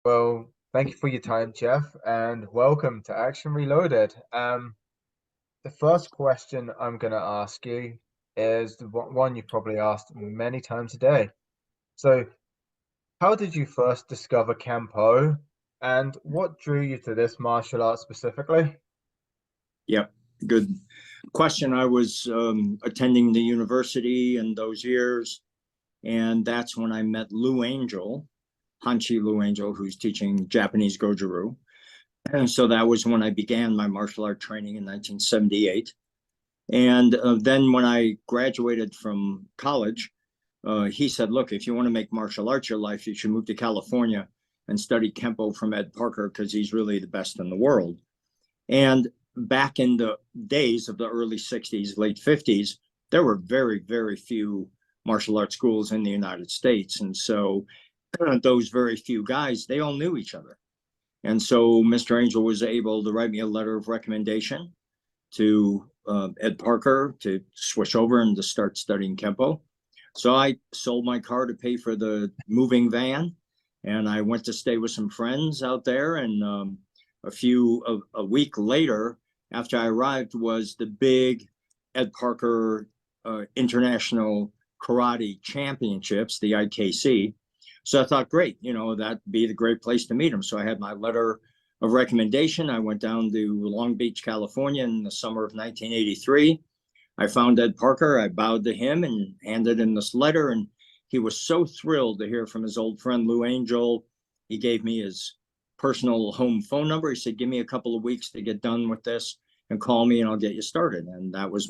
Well, thank you for your time, Jeff, and welcome to Action Reloaded. The first question I'm going to ask you is the one you've probably asked many times a day. So, how did you first discover Kempo, and what drew you to this martial art specifically? Yep, good question. I was attending the university in those years, and that's when I met Lou Angel, Hanchi Lou Angel, who's teaching Japanese Goju-Ryu. And so that was when I began my martial art training in 1978. And then when I graduated from college, he said, look, if you want to make martial arts your life, you should move to California and study Kempo from Ed Parker because he's really the best in the world. And back in the days of the early 60s, late 50s, there were very, very few martial arts schools in the United States. And so those very few guys, they all knew each other. And so Mr. Angel was able to write me a letter of recommendation to Ed Parker to switch over and to start studying Kempo. So I sold my car to pay for the moving van, and I went to stay with some friends out there. And a week later, after I arrived, was the big Ed Parker International Karate Championships, the IKC. So I thought, great, that'd be the great place to meet him. So I had my letter of recommendation. I went down to Long Beach, California in the summer of 1983. I found Ed Parker. I bowed to him and handed him this letter. And he was so thrilled to hear from his old friend, Lou Angel. He gave me his personal home phone number. He said, give me a couple of weeks to get done with this and call me and I'll get you started. And that was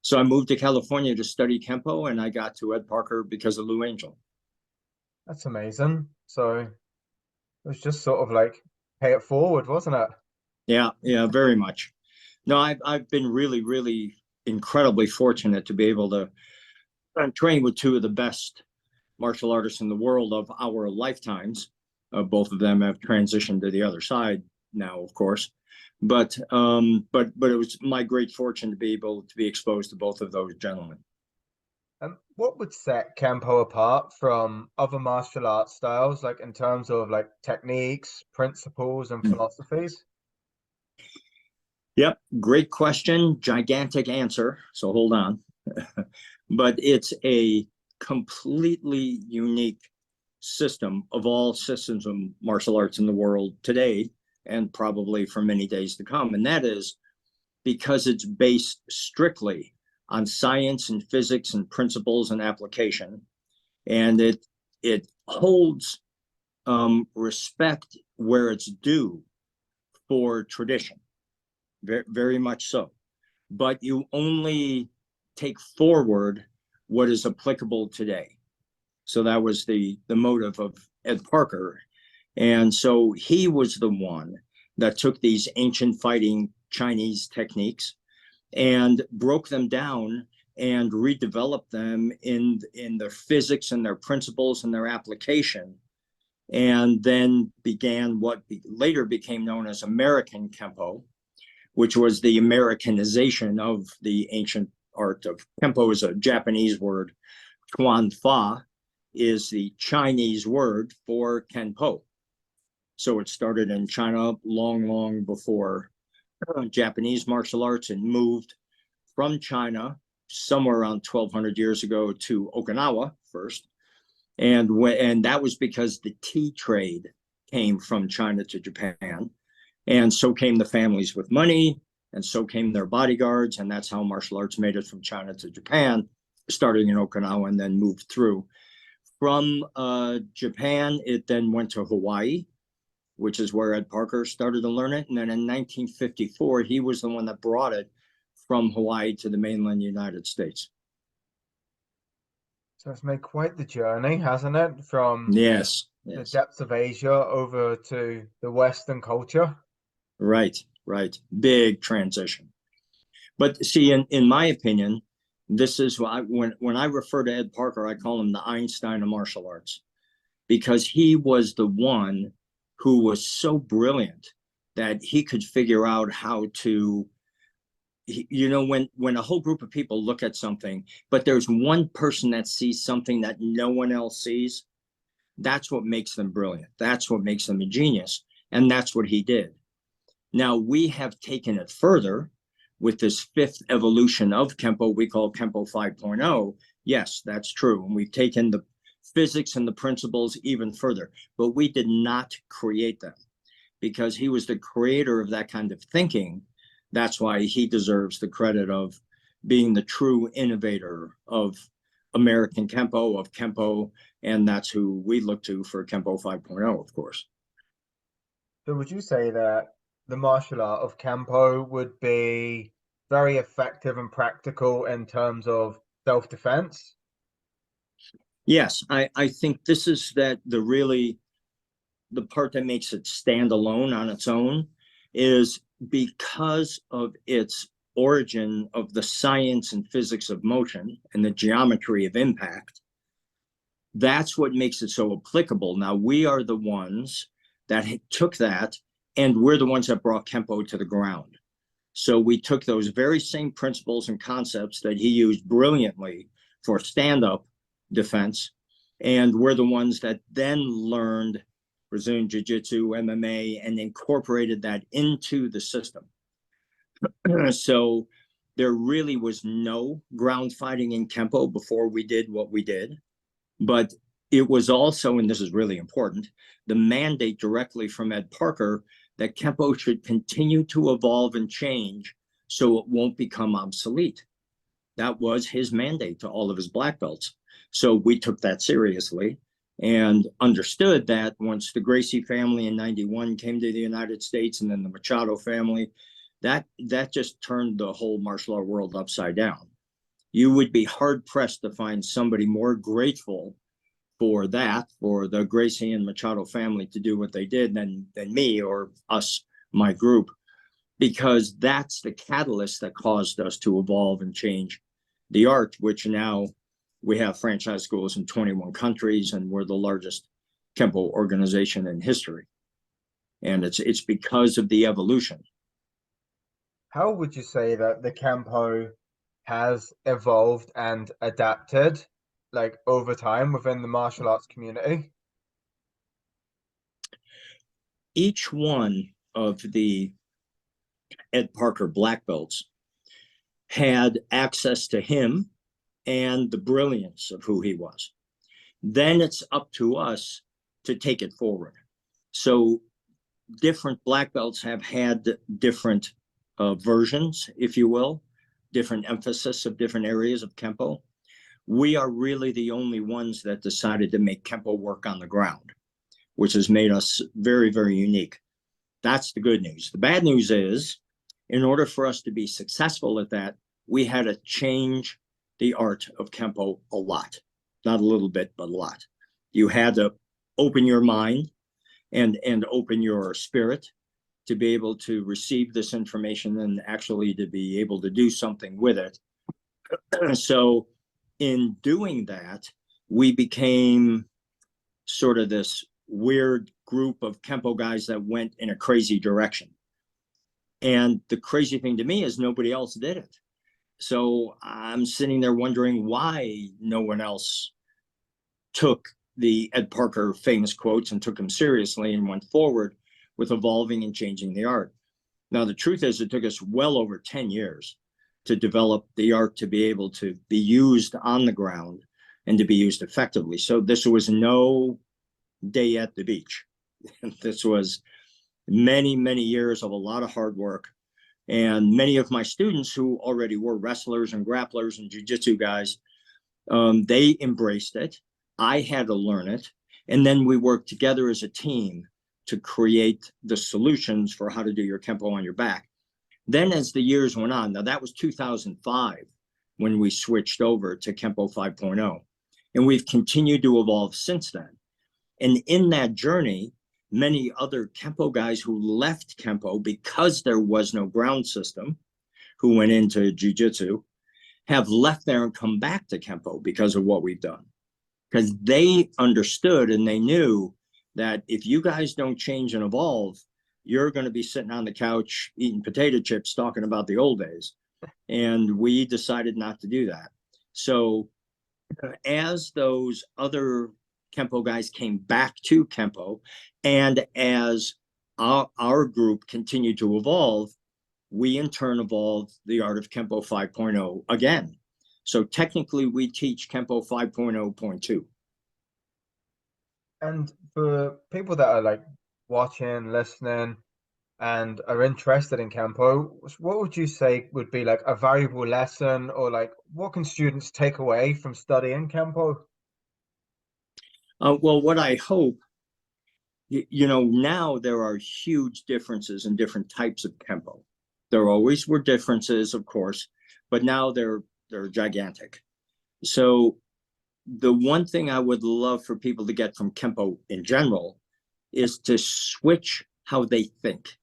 so I moved to California to study Kempo, and I got to Ed Parker because of Lou Angel. That's amazing. So, it was just sort of like pay it forward, wasn't it? Yeah, very much. No, I've been really, really incredibly fortunate to be able to train with two of the best martial artists in the world of our lifetimes. Both of them have transitioned to the other side now, of course. But it was my great fortune to be able to be exposed to both of those gentlemen. What would set Kempo apart from other martial art styles, like in terms of like techniques, principles, and philosophies? Yep, great question, gigantic answer. So hold on. But it's a completely unique system of all systems of martial arts in the world today and probably for many days to come. And that is because it's based strictly on science and physics and principles and application. And it holds respect where it's due for tradition, very, very much so. But you only take forward what is applicable today. So that was the motive of Ed Parker. And so he was the one that took these ancient fighting Chinese techniques and broke them down and redeveloped them in their physics and their principles and their application. And then began what later became known as American Kempo, which was the Americanization of the ancient art of Kempo. Is a Japanese word. Chuan Fa is the Chinese word for Kenpo. So it started in China long, long before Japanese martial arts, and moved from China somewhere around 1,200 years ago to Okinawa first. And that was because the tea trade came from China to Japan. And so came the families with money, and so came their bodyguards. And that's how martial arts made it from China to Japan, starting in Okinawa and then moved through. From Japan, it then went to Hawaii, which is where Ed Parker started to learn it. And then in 1954, he was the one that brought it from Hawaii to the mainland United States. So it's made quite the journey, hasn't it? From Yes, the yes. depths of Asia over to the Western culture. Right, right. Big transition. But see, in my opinion, this is why when I refer to Ed Parker, I call him the Einstein of martial arts, because he was the one who was so brilliant that he could figure out how to, when a whole group of people look at something, but there's one person that sees something that no one else sees, That's what makes them brilliant. That's what makes them a genius. And that's what he did. Now, we have taken it further with this fifth evolution of Kempo, we call Kempo 5.0. Yes, that's true. And we've taken the physics and the principles even further, but we did not create them because he was the creator of that kind of thinking. That's why he deserves the credit of being the true innovator of American Kempo, of Kempo, and that's who we look to for Kempo 5.0, of course. So would you say that the martial art of Kempo would be very effective and practical in terms of self-defense? Yes, I think this is that the part that makes it stand alone on its own is because of its origin of the science and physics of motion and the geometry of impact. That's what makes it so applicable. Now, we are the ones that took that, and we're the ones that brought Kempo to the ground. So we took those very same principles and concepts that he used brilliantly for stand-up defense, and we're the ones that then learned Brazilian Jiu-Jitsu, MMA, and incorporated that into the system. So there really was no ground fighting in Kempo before we did what we did. But it was also, and this is really important, the mandate directly from Ed Parker that Kempo should continue to evolve and change so it won't become obsolete. That was his mandate to all of his black belts. So we took that seriously and understood that once the Gracie family in 91 came to the United States and then the Machado family, that just turned the whole martial art world upside down. You would be hard pressed to find somebody more grateful for that, for the Gracie and Machado family to do what they did than me or us, my group, because that's the catalyst that caused us to evolve and change the art, which now we have franchise schools in 21 countries, and we're the largest Kempo organization in history. And it's because of the evolution. How would you say that the Kempo has evolved and adapted like over time within the martial arts community? Each one of the Ed Parker black belts had access to him and the brilliance of who he was. Then it's up to us to take it forward. So different black belts have had different versions, if you will, different emphasis of different areas of Kempo. We are really the only ones that decided to make Kempo work on the ground, which has made us very, very unique. That's the good news. The bad news is, in order for us to be successful at that, we had to change the art of Kempo a lot. Not a little bit, but a lot. You had to open your mind and open your spirit to be able to receive this information and actually to be able to do something with it. So in doing that, we became sort of this weird group of Kempo guys that went in a crazy direction. And the crazy thing to me is nobody else did it. So I'm sitting there wondering why no one else took the Ed Parker famous quotes and took them seriously and went forward with evolving and changing the art. Now, the truth is it took us well over 10 years to develop the art to be able to be used on the ground and to be used effectively. So this was no day at the beach. This was many, many years of a lot of hard work. And many of my students who already were wrestlers and grapplers and jiu-jitsu guys, they embraced it. I had to learn it. And then we worked together as a team to create the solutions for how to do your Kempo on your back. Then as the years went on, now that was 2005 when we switched over to Kempo 5.0. And we've continued to evolve since then. And in that journey, many other Kempo guys who left Kempo because there was no ground system, who went into jiu-jitsu, have left there and come back to Kempo because of what we've done. Because they understood and they knew that if you guys don't change and evolve, you're going to be sitting on the couch eating potato chips talking about the old days. And we decided not to do that. So as those other Kempo guys came back to Kempo. And as our group continued to evolve, we in turn evolved the art of Kempo 5.0 again. So technically, we teach Kempo 5.0.2. And for people that are like watching, listening, and are interested in Kempo, what would you say would be like a valuable lesson, or like what can students take away from studying Kempo? Well, what I hope, now there are huge differences in different types of Kempo. There always were differences, of course, but now they're gigantic. So the one thing I would love for people to get from Kempo in general is to switch how they think,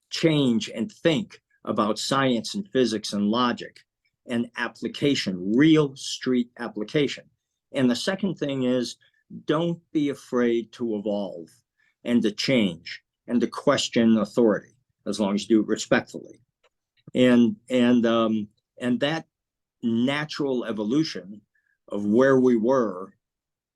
change and think about science and physics and logic and application, real street application. And the second thing is, don't be afraid to evolve and to change and to question authority, as long as you do it respectfully. And that natural evolution of where we were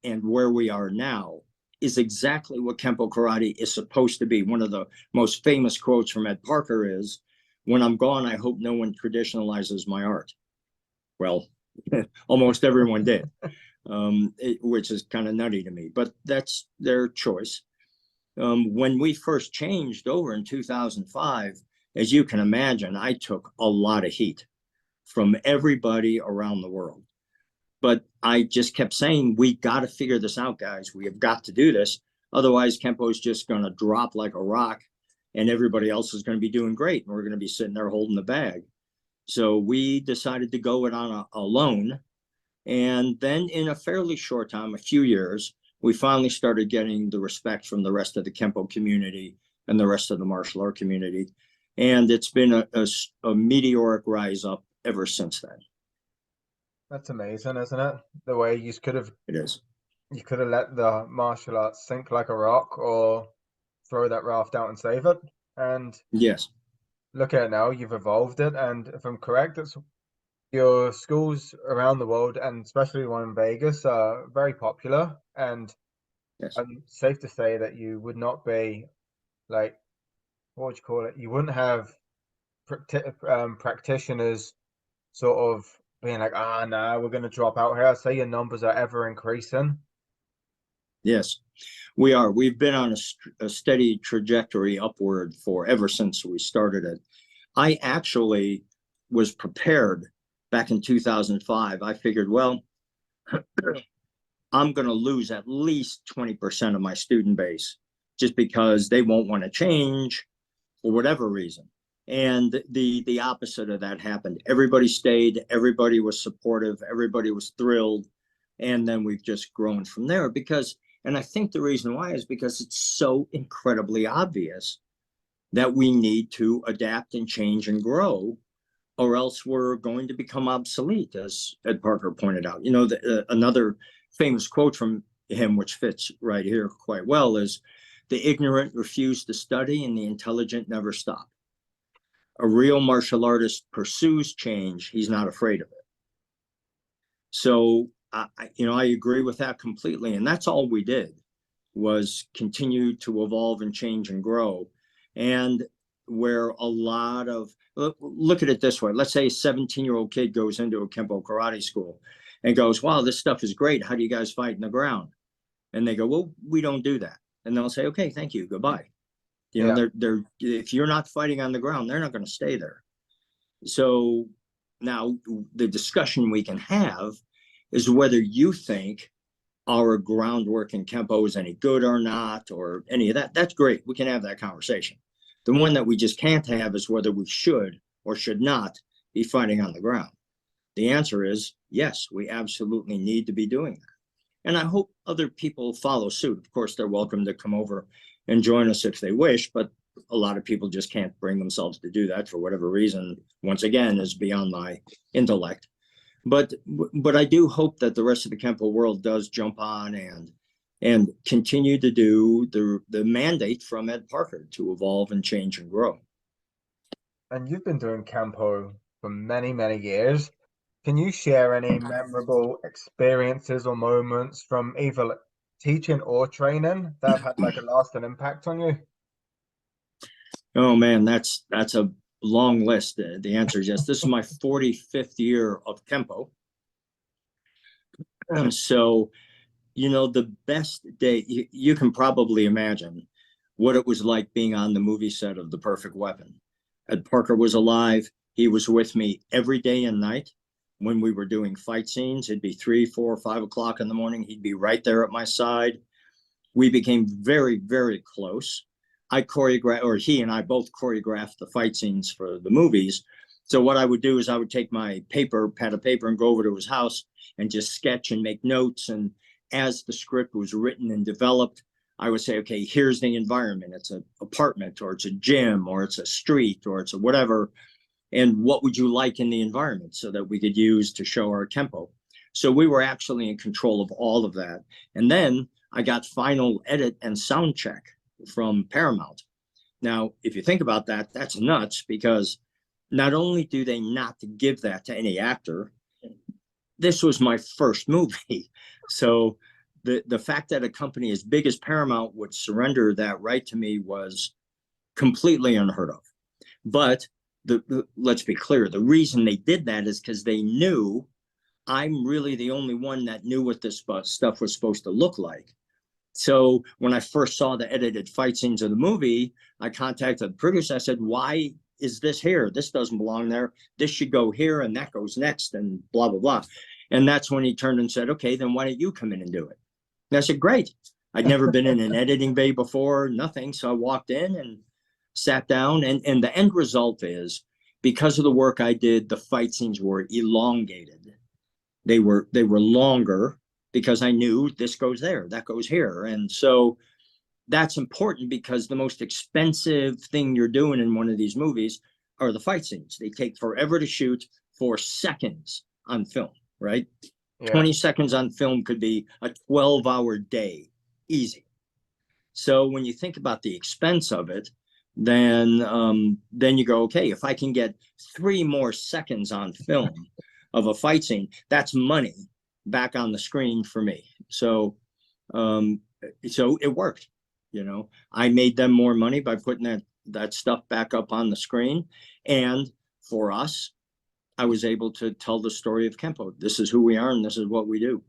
and where we are now is exactly what Kempo Karate is supposed to be. One of the most famous quotes from Ed Parker is, "When I'm gone, I hope no one traditionalizes my art." Well, almost everyone did, which is kind of nutty to me, but that's their choice. When we first changed over in 2005, as you can imagine, I took a lot of heat from everybody around the world. But I just kept saying, we got to figure this out, guys. We have got to do this. Otherwise, Kempo is just going to drop like a rock and everybody else is going to be doing great. And we're going to be sitting there holding the bag. So we decided to go it on alone. And then in a fairly short time, a few years, we finally started getting the respect from the rest of the Kempo community and the rest of the martial art community. And it's been a meteoric rise up ever since then. That's amazing, isn't it? The way It is. you could have let the martial arts sink like a rock, or throw that raft out and save it. And Yes. look at it now, you've evolved it. And if I'm correct, it's your schools around the world, and especially one in Vegas, are very popular. And Yes. I'm safe to say that you would not be like, what would you call it? You wouldn't have practitioners sort of being like, ah, no, we're going to drop out here. I'd say your numbers are ever increasing. Yes. We are. We've been on a steady trajectory upward for ever since we started it. I actually was prepared back in 2005. I figured, well, I'm going to lose at least 20% of my student base just because they won't want to change for whatever reason. And the opposite of that happened. Everybody stayed, everybody was supportive, everybody was thrilled. And then we've just grown from there because, and I think the reason why is because it's so incredibly obvious that we need to adapt and change and grow, or else we're going to become obsolete, as Ed Parker pointed out. Another famous quote from him, which fits right here quite well, is, "The ignorant refuse to study and the intelligent never stop." A real martial artist pursues change. He's not afraid of it. So, I agree with that completely. And that's all we did, was continue to evolve and change and grow. And where a lot of, look at it this way. Let's say a 17-year-old kid goes into a Kempo karate school and goes, "Wow, this stuff is great. How do you guys fight in the ground?" And they go, "Well, we don't do that." And they'll say, "Okay, thank you. Goodbye." Yeah. They're if you're not fighting on the ground, they're not going to stay there. So now the discussion we can have is whether you think our groundwork in Kempo is any good or not, or any of that. That's great. We can have that conversation. The one that we just can't have is whether we should or should not be fighting on the ground. The answer is yes, we absolutely need to be doing that. And I hope other people follow suit. Of course, they're welcome to come over and join us if they wish, but a lot of people just can't bring themselves to do that for whatever reason. Once again, is beyond my intellect. But I do hope that the rest of the Kempo world does jump on and continue to do the mandate from Ed Parker to evolve and change and grow. And you've been doing Campo for many, many years. Can you share any memorable experiences or moments from either teaching or training that have had like a lasting impact on you? Oh man, that's a long list. The answer is yes. This is my 45th year of Kempo. So, the best day, you can probably imagine what it was like being on the movie set of The Perfect Weapon. Ed Parker was alive. He was with me every day and night. When we were doing fight scenes, it'd be 3, 4, 5 o'clock in the morning. He'd be right there at my side. We became very, very close. I choreographed, or he and I both choreographed the fight scenes for the movies. So what I would do is I would take my pad of paper, and go over to his house and just sketch and make notes. And as the script was written and developed, I would say, okay, here's the environment. It's an apartment, or it's a gym, or it's a street, or it's a whatever. And what would you like in the environment so that we could use to show our tempo? So we were actually in control of all of that. And then I got final edit and sound check from Paramount. Now, if you think about that, that's nuts, because not only do they not give that to any actor, this was my first movie. So the fact that a company as big as Paramount would surrender that right to me was completely unheard of. But let's be clear, the reason they did that is because they knew I'm really the only one that knew what this stuff was supposed to look like. So when I first saw the edited fight scenes of the movie, I contacted the producer. I said, why is this here? This doesn't belong there. This should go here, and that goes next, and blah, blah, blah. And that's when he turned and said, okay, then why don't you come in and do it? And I said, great. I'd never been in an editing bay before, nothing. So I walked in and sat down, and the end result is, because of the work I did, the fight scenes were elongated. They were longer, because I knew this goes there, that goes here. And so that's important, because the most expensive thing you're doing in one of these movies are the fight scenes. They take forever to shoot for seconds on film, right? Yeah. 20 seconds on film could be a 12-hour day, easy. So when you think about the expense of it, then you go, okay, if I can get 3 more seconds on film of a fight scene, that's money back on the screen for me. So it worked. I made them more money by putting that stuff back up on the screen. And for us, I was able to tell the story of Kempo. This is who we are, and this is what we do.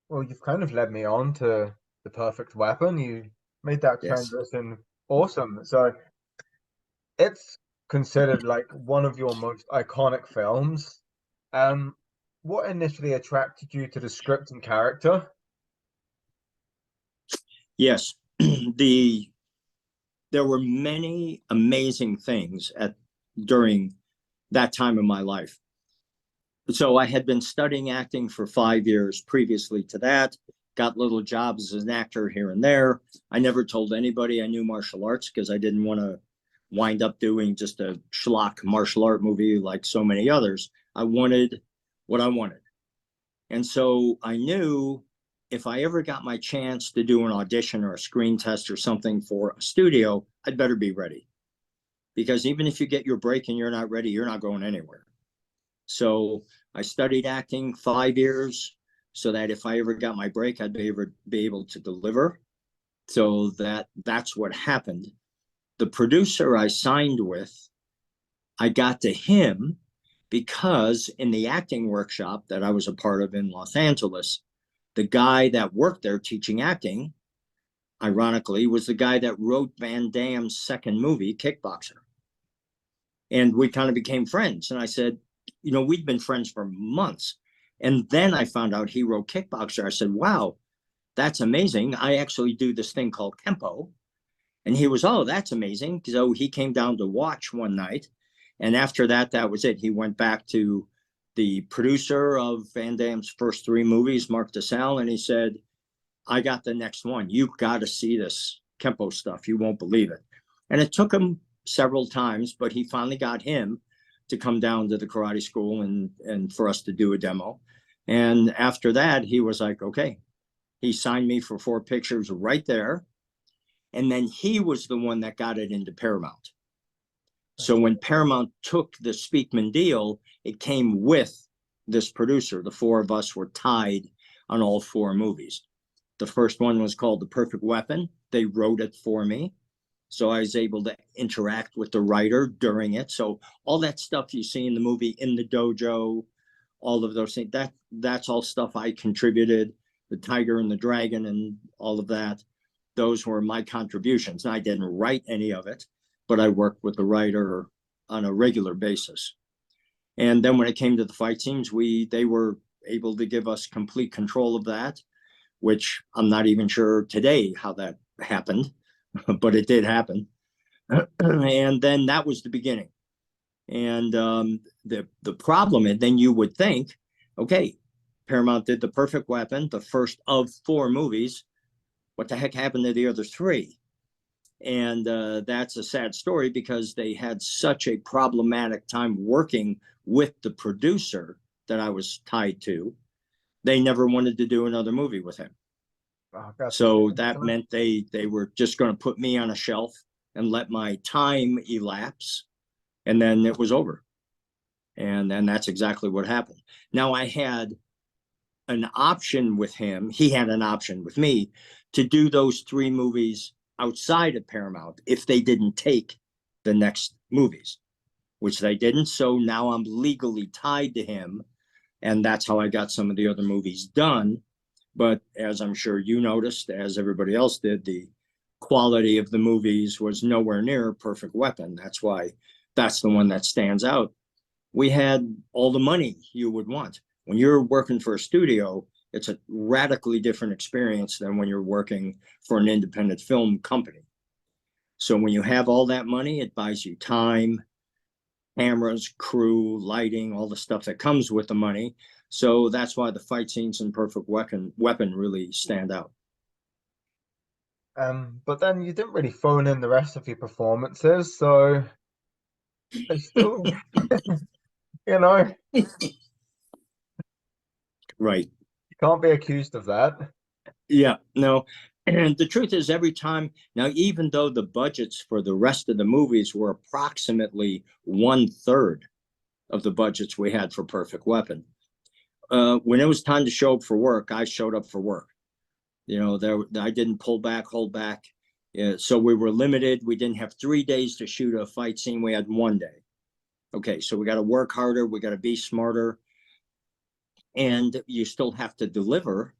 Well, you've kind of led me on to The Perfect Weapon. You made that Yes. transition awesome. So it's considered like one of your most iconic films. Um, what initially attracted you to the script and character? Yes. There were many amazing things during that time of my life. So I had been studying acting for 5 years previously to that, got little jobs as an actor here and there. I never told anybody I knew martial arts, because I didn't want to wind up doing just a schlock martial art movie like so many others. I wanted what I wanted. And so I knew if I ever got my chance to do an audition or a screen test or something for a studio, I'd better be ready. Because even if you get your break and you're not ready, you're not going anywhere. So I studied acting 5 years, so that if I ever got my break, I'd be able to deliver. So that's what happened. The producer I signed with, I got to him because in the acting workshop that I was a part of in Los Angeles, the guy that worked there teaching acting, ironically, was the guy that wrote Van Damme's second movie, Kickboxer. And we kind of became friends. And I said, we'd been friends for months. And then I found out he wrote Kickboxer. I said, wow, that's amazing. I actually do this thing called Kempo. And he was, oh, that's amazing. So he came down to watch one night. And after that, that was it. He went back to the producer of Van Damme's first 3 movies, Mark DeSalle, and he said, I got the next one. You've got to see this Kempo stuff. You won't believe it. And it took him several times, but he finally got him to come down to the karate school and for us to do a demo. And after that, he was like, okay. He signed me for 4 pictures right there. And then he was the one that got it into Paramount. So when Paramount took the Speakman deal, it came with this producer. The 4 of us were tied on all 4 movies. The first one was called The Perfect Weapon. They wrote it for me. So I was able to interact with the writer during it. So all that stuff you see in the movie, in the dojo, all of those things, that's all stuff I contributed. The Tiger and the Dragon and all of that, those were my contributions. I didn't write any of it, but I worked with the writer on a regular basis. And then when it came to the fight scenes, they were able to give us complete control of that, which I'm not even sure today how that happened, but it did happen. And then that was the beginning. And the problem, and then you would think, okay, Paramount did The Perfect Weapon, the first of 4 movies. What the heck happened to the other 3? And that's a sad story because they had such a problematic time working with the producer that I was tied to. They never wanted to do another movie with him. Oh, so that meant they were just going to put me on a shelf and let my time elapse, and then it was over. And that's exactly what happened. Now I had an option with him. He had an option with me to do those 3 movies outside of Paramount if they didn't take the next movies, which they didn't. So now I'm legally tied to him, and that's how I got some of the other movies done. But as I'm sure you noticed, as everybody else did, the quality of the movies was nowhere near Perfect Weapon. That's why that's the one that stands out. We had all the money you would want. When you're working for a studio, it's a radically different experience than when you're working for an independent film company. So when you have all that money, it buys you time, cameras, crew, lighting, all the stuff that comes with the money. So that's why the fight scenes in Perfect Weapon really stand out. But then you didn't really phone in the rest of your performances, so they still, you know, Right. you can't be accused of that. Yeah, no. And the truth is, every time now, even though the budgets for the rest of the movies were approximately 1/3 of the budgets we had for Perfect Weapon, when it was time to show up for work, I showed up for work. I didn't pull back, hold back. So we were limited. We didn't have 3 days to shoot a fight scene. We had 1 day. Okay, so we got to work harder. We got to be smarter. And you still have to deliver,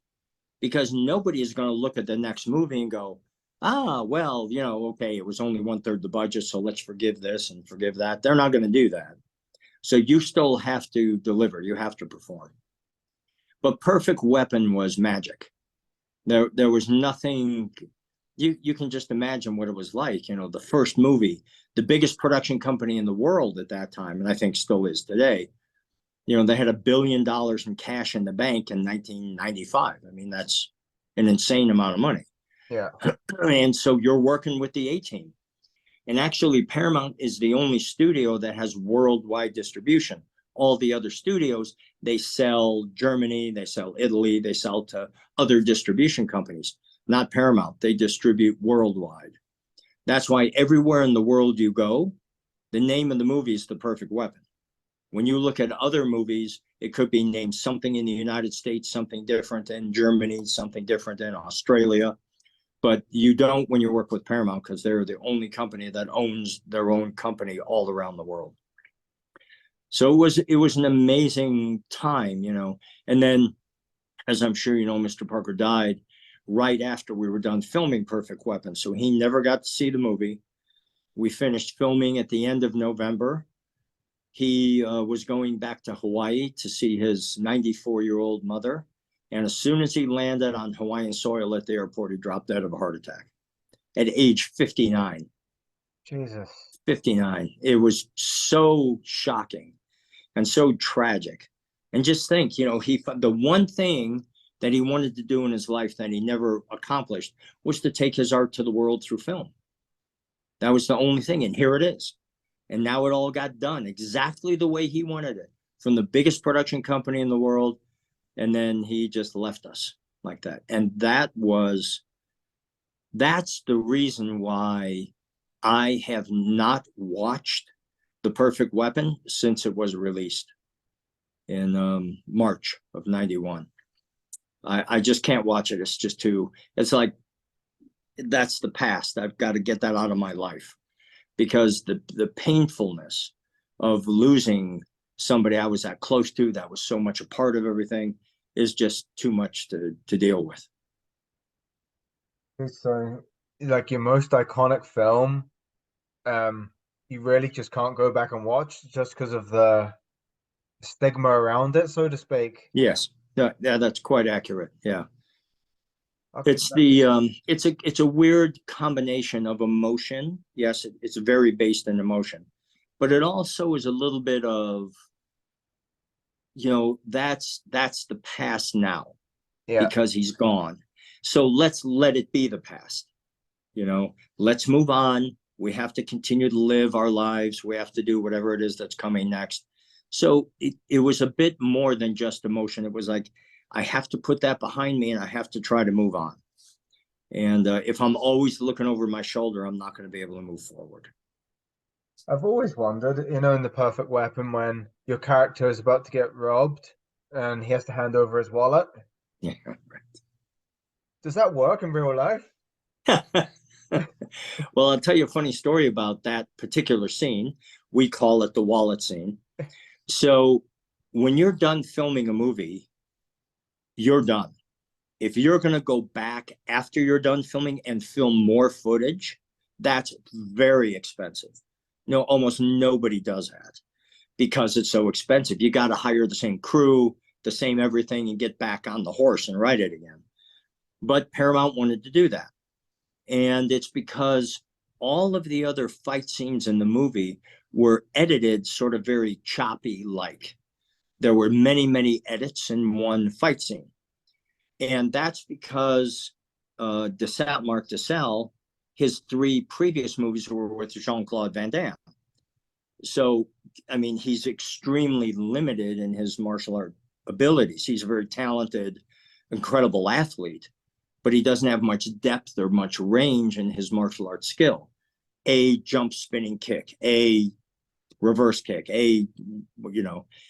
because nobody is going to look at the next movie and go, well, okay, it was only 1/3 the budget, so let's forgive this and forgive that. They're not going to do that. So you still have to deliver. You have to perform. But Perfect Weapon was magic. There was nothing. You can just imagine what it was like. The first movie, the biggest production company in the world at that time, and I think still is today. They had $1 billion in cash in the bank in 1995. I mean, that's an insane amount of money. Yeah. And so you're working with the A-team. And actually, Paramount is the only studio that has worldwide distribution. All the other studios, they sell Germany, they sell Italy, they sell to other distribution companies. Not Paramount. They distribute worldwide. That's why everywhere in the world you go, the name of the movie is The Perfect Weapon. When you look at other movies, it could be named something in the United States, something different in Germany, something different in Australia. But you don't when you work with Paramount, because they're the only company that owns their own company all around the world. So it was an amazing time, And then, as I'm sure you know, Mr. Parker died right after we were done filming Perfect Weapon. So he never got to see the movie. We finished filming at the end of November. He was going back to Hawaii to see his 94-year-old mother. And as soon as he landed on Hawaiian soil at the airport, he dropped dead of a heart attack at age 59. Jesus. 59. It was so shocking and so tragic. And just think, the one thing that he wanted to do in his life that he never accomplished was to take his art to the world through film. That was the only thing. And here it is. And now it all got done exactly the way he wanted it, from the biggest production company in the world. And then he just left us like that. And that's the reason why I have not watched The Perfect Weapon since it was released in March of '91. I just can't watch it. It's just too, it's like, that's the past. I've got to get that out of my life, because the painfulness of losing somebody I was that close to, that was so much a part of everything, is just too much to deal with. So, like your most iconic film, um, you really just can't go back and watch just because of the stigma around it, so to speak. Yes, yeah, that's quite accurate. Yeah. Okay, It's the it's a weird combination of emotion. Yes, it's very based in emotion, but it also is a little bit of, that's the past now, yeah. because he's gone. So let's let it be the past. Let's move on. We have to continue to live our lives. We have to do whatever it is that's coming next. So it was a bit more than just emotion. It was like, I have to put that behind me and I have to try to move on. And if I'm always looking over my shoulder, I'm not going to be able to move forward. I've always wondered, in The Perfect Weapon, when your character is about to get robbed and he has to hand over his wallet. Yeah. Does that work in real life? Well, I'll tell you a funny story about that particular scene. We call it the wallet scene. So when you're done filming a movie, you're done. If you're going to go back after you're done filming and film more footage, that's very expensive. No, almost nobody does that because it's so expensive. You got to hire the same crew, the same everything, and get back on the horse and write it again. But Paramount wanted to do that. And it's because all of the other fight scenes in the movie were edited sort of very choppy like. There were many, many edits in one fight scene. And that's because Mark DeSalle, his three previous movies were with Jean-Claude Van Damme. So, I mean, he's extremely limited in his martial art abilities. He's a very talented, incredible athlete, but he doesn't have much depth or much range in his martial arts skill. A jump spinning kick, a reverse kick,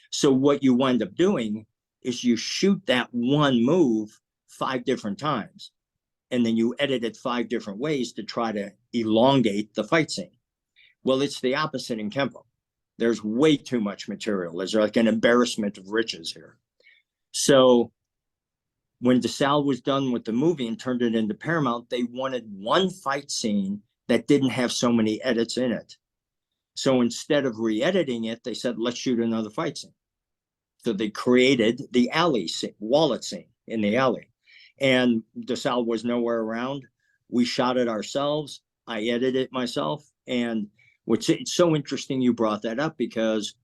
So what you wind up doing is you shoot that one move 5 different times, and then you edit it 5 different ways to try to elongate the fight scene. Well, it's the opposite in Kempo. There's way too much material. There's like an embarrassment of riches here. So when DeSalle was done with the movie and turned it into Paramount, they wanted one fight scene that didn't have so many edits in it. So instead of re-editing it, they said, let's shoot another fight scene. So they created the alley scene, wallet scene in the alley. And DeSalle was nowhere around. We shot it ourselves. I edited it myself. And it's so interesting you brought that up, because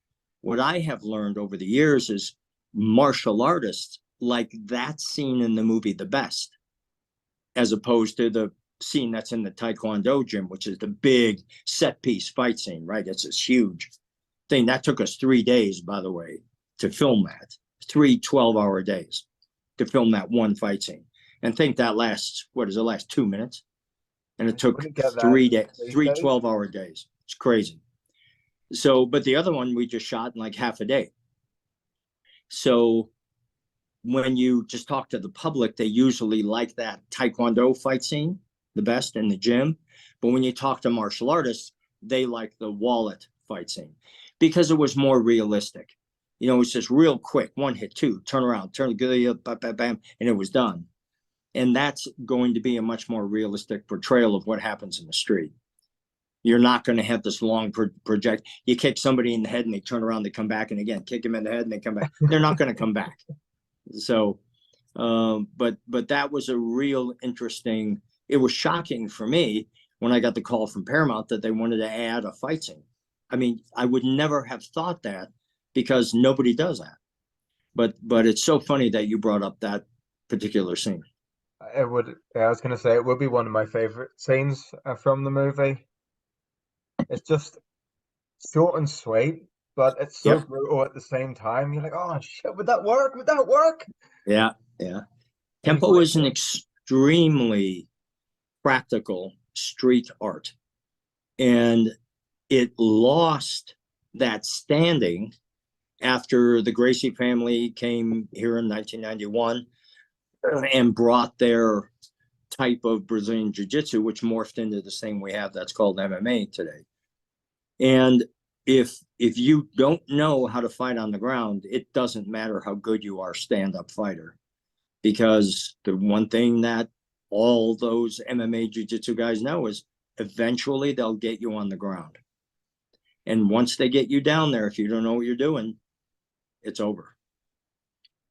what I have learned over the years is martial artists like that scene in the movie the best, as opposed to the scene that's in the Taekwondo gym, which is the big set piece fight scene, right? It's this huge thing. That took us 3 days, by the way, to film that. 3 12-hour days to film that one fight scene. And think that lasts, what does it last? 2 minutes? And it took Wouldn't get that 3 days, these three days. 12-hour days. It's crazy. So, but the other one we just shot in like half a day. So when you just talk to the public, they usually like that Taekwondo fight scene the best in the gym. But when you talk to martial artists, they like the wallet fight scene because it was more realistic. It was just real quick, one hit, two, turn around, turn, bam, bam, bam, and it was done. And that's going to be a much more realistic portrayal of what happens in the street. You're not going to have this long project. You kick somebody in the head and they turn around, they come back, and again, kick them in the head and they come back. They're not going to come back. So, but that was a real interesting. It was shocking for me when I got the call from Paramount that they wanted to add a fight scene. I mean, I would never have thought that because nobody does that. But it's so funny that you brought up that particular scene. It would. Yeah, I was gonna say it would be one of my favorite scenes from the movie. It's just short and sweet, but it's so Yep. brutal at the same time. You're like, oh shit, would that work? Would that work? Yeah. Yeah. And he Tempo breaks is an it. extremely practical street art, and it lost that standing after the Gracie family came here in 1991. and brought their type of Brazilian jiu-jitsu, which morphed into this thing we have that's called MMA today. And if you don't know how to fight on the ground, it doesn't matter how good you are stand-up fighter, because the one thing that all those MMA jiu-jitsu guys know is eventually they'll get you on the ground. And once they get you down there, if you don't know what you're doing, it's over.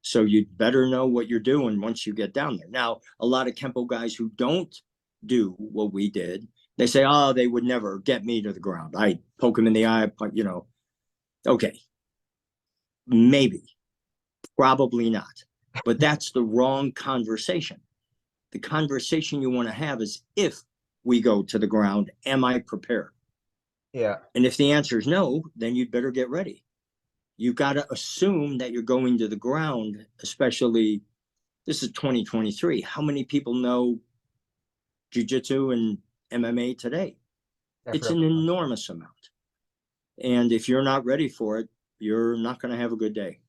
So you'd better know what you're doing once you get down there. Now, a lot of Kempo guys who don't do what we did, they say, oh, they would never get me to the ground. I poke them in the eye, you know. Okay, maybe, probably not. But that's the wrong conversation. The conversation you want to have is, if we go to the ground, am I prepared? Yeah. And if the answer is no, then you'd better get ready. You've got to assume that you're going to the ground, especially this is 2023. How many people know jiu-jitsu and MMA today? It's an enormous amount. And if you're not ready for it, you're not going to have a good day.